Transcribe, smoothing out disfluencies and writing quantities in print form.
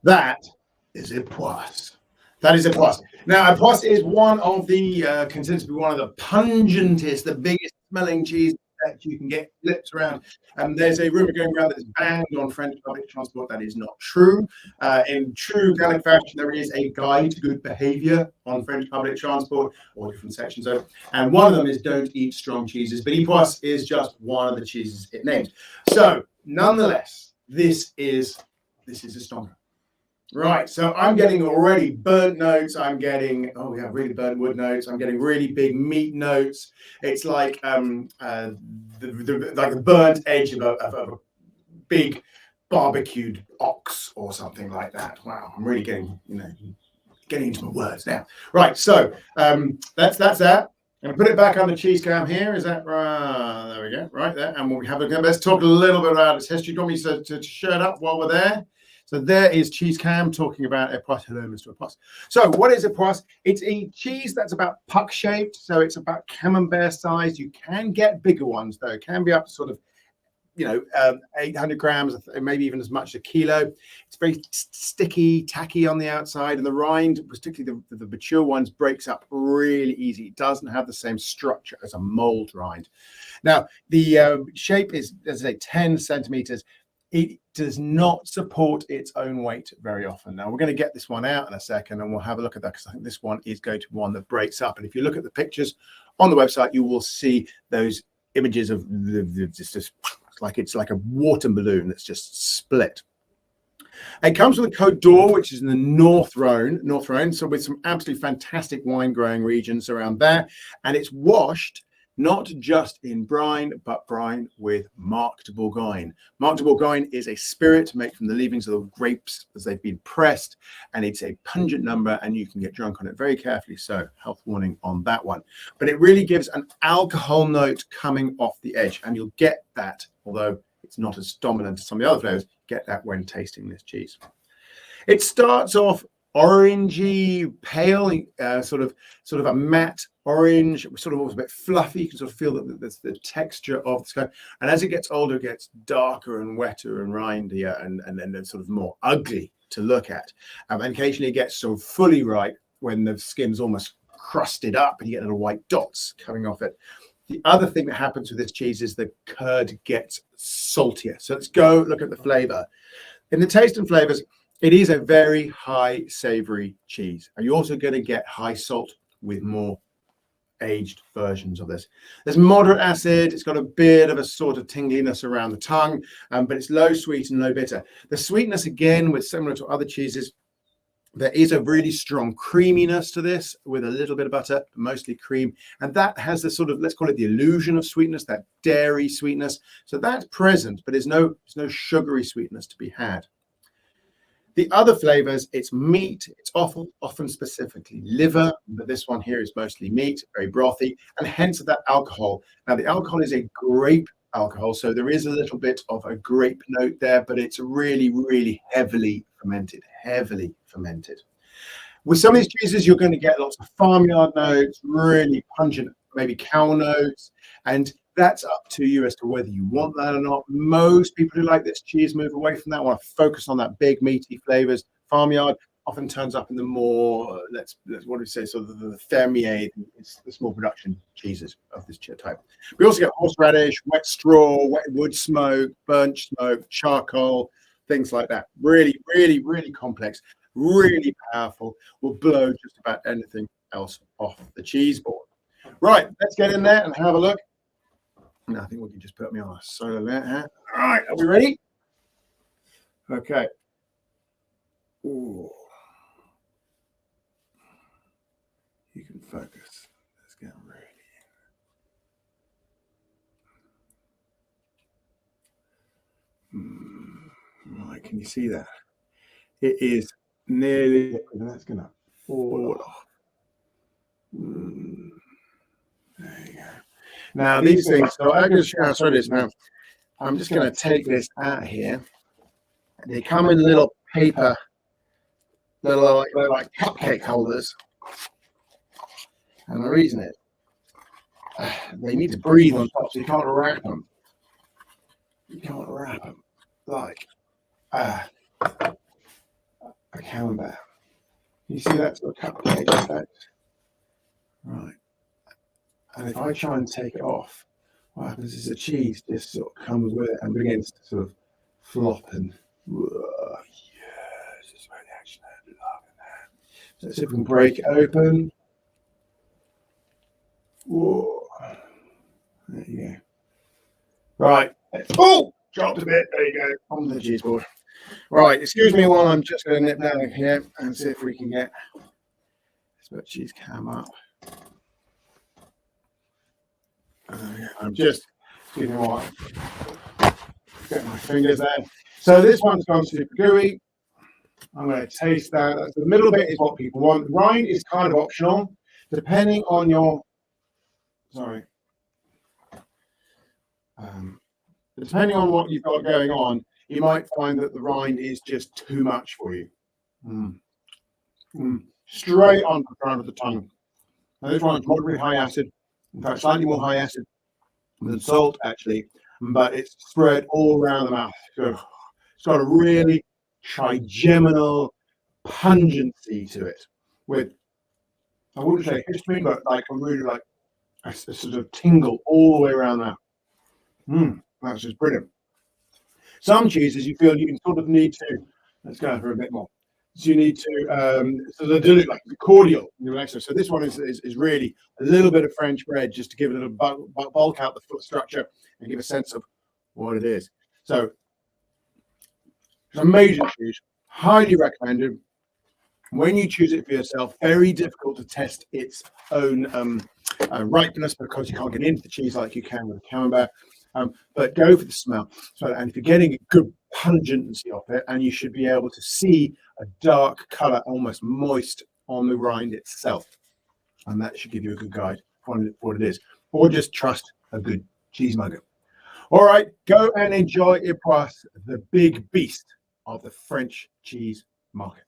That is Époisses. That is Époisses. Now, Époisses is one of the considered to be one of the pungentest, the biggest smelling cheese that you can get lips around. There's a rumor going around that it's banned on French public transport. That is not true. In true Gallic fashion, there is a guide to good behavior on French public transport, or different sections of it. And one of them is don't eat strong cheeses. But Époisses is just one of the cheeses it names. So, nonetheless, this is a stonker. Right, so I'm getting already burnt notes. I'm getting, oh yeah, really burnt wood notes. I'm getting really big meat notes. It's like the burnt edge of a big barbecued ox or something like that. Wow, I'm really getting into my words now. Right, so that's that. I'm going to put it back on the cheese cam here. Is that right? There we go, right there. And we'll have a let's talk a little bit about its history. Do you want me to shut up while we're there? So there is Cheese Cam talking about Époisses. Hello, Mr. Époisses. So what is Époisses? It's a cheese that's about puck-shaped. So it's about camembert size. You can get bigger ones, though. It can be up to sort of, 800 grams, maybe even as much as a kilo. It's very sticky, tacky on the outside. And the rind, particularly the mature ones, breaks up really easy. It doesn't have the same structure as a mold rind. Now, the shape is, as I say, 10 centimeters. It does not support its own weight very often. Now, we're going to get this one out in a second and we'll have a look at that because I think this one is going to be one that breaks up. And if you look at the pictures on the website, you will see those images of it's like a water balloon that's just split. It comes from the Côte d'Or, which is in the North Rhone, so with some absolutely fantastic wine growing regions around there. And it's washed not just in brine, but brine with Marc de Bourgogne. Marc de Bourgogne is a spirit made from the leavings of the grapes as they've been pressed, and it's a pungent number, and you can get drunk on it very carefully. So, health warning on that one. But it really gives an alcohol note coming off the edge, and you'll get that, although it's not as dominant as some of the other flavors, get that when tasting this cheese. It starts off orangey, pale, sort of a matte orange, sort of almost a bit fluffy. You can sort of feel that there's the texture of the sky. And as it gets older, it gets darker and wetter and rindier and then sort of more ugly to look at. And occasionally it gets so fully ripe when the skin's almost crusted up and you get little white dots coming off it. The other thing that happens with this cheese is the curd gets saltier. So let's go look at the flavor. In the taste and flavors, it is a very high savory cheese. And you're also going to get high salt with more aged versions of this. There's moderate acid. It's got a bit of a sort of tingliness around the tongue, but it's low sweet and low bitter. The sweetness, again, with similar to other cheeses, there is a really strong creaminess to this with a little bit of butter, mostly cream. And that has the sort of, let's call it the illusion of sweetness, that dairy sweetness. So that's present, but there's no sugary sweetness to be had. The other flavors, it's meat. It's often specifically liver, but this one here is mostly meat, very brothy, and hence that alcohol. Now, the alcohol is a grape alcohol, so there is a little bit of a grape note there, but it's really, really heavily fermented. With some of these cheeses, you're going to get lots of farmyard notes, really pungent, maybe cow notes, and that's up to you as to whether you want that or not. Most people who like this cheese move away from that, want to focus on that big meaty flavors. Farmyard often turns up in the more, let's what do we say, sort of the fermier, the small production cheeses of this type. We also get horseradish, wet straw, wet wood smoke, burnt smoke, charcoal, things like that. Really, really, really complex, really powerful, will blow just about anything else off the cheese board. Right, let's get in there and have a look. I think we can just put me on a solo there. Huh? All right, are we ready? Okay. Ooh. You can focus. Let's get ready. Right, can you see that? It is nearly. That's going to fall off. There you go. Now these things, so I'm going to show this now. I'm just going to take this out here. They come in little paper, little like cupcake holders. And the reason is they need to breathe on top, so you can't wrap them. You can't wrap them like a camembert. You see that sort of cupcake effect? Right. And if I try and take it off, what happens is the cheese just sort of comes with it and begins to sort of flop and yes, it's very action. So let's see if we can break it open. Whoa. There you go. Right. Oh, dropped a bit. There you go. On the cheese board. Right. Excuse me while I'm just going to nip down here and see if we can get this bit of cheese cam up. I'm just, excuse me while I get my fingers there. So this one's gone super gooey. I'm going to taste that. That's the middle bit is what people want. The rind is kind of optional, depending on your. Sorry. Depending on what you've got going on, you might find that the rind is just too much for you. Straight on the front of the tongue. Now this one's moderately high acid, in fact, slightly more high acid than salt actually, but it's spread all around the mouth. So it's got a really trigeminal pungency to it, with I wouldn't say histamine, but like a really like a sort of tingle all the way around the mouth. That's just brilliant. Some cheeses you feel you can sort of need to. Let's go for a bit more. So you need to sort of dilute like the cordial. So this one is really a little bit of French bread just to give it a little bulk out the foot structure and give a sense of what it is. So it's amazing cheese, highly recommended. When you choose it for yourself, very difficult to test its own ripeness because you can't get into the cheese like you can with a camembert. But go for the smell. So, and if you're getting a good pungency of it, and you should be able to see a dark color, almost moist on the rind itself, and that should give you a good guide for what it is. Or just trust a good cheesemonger. All right, go and enjoy Époisses, the big beast of the French cheese market.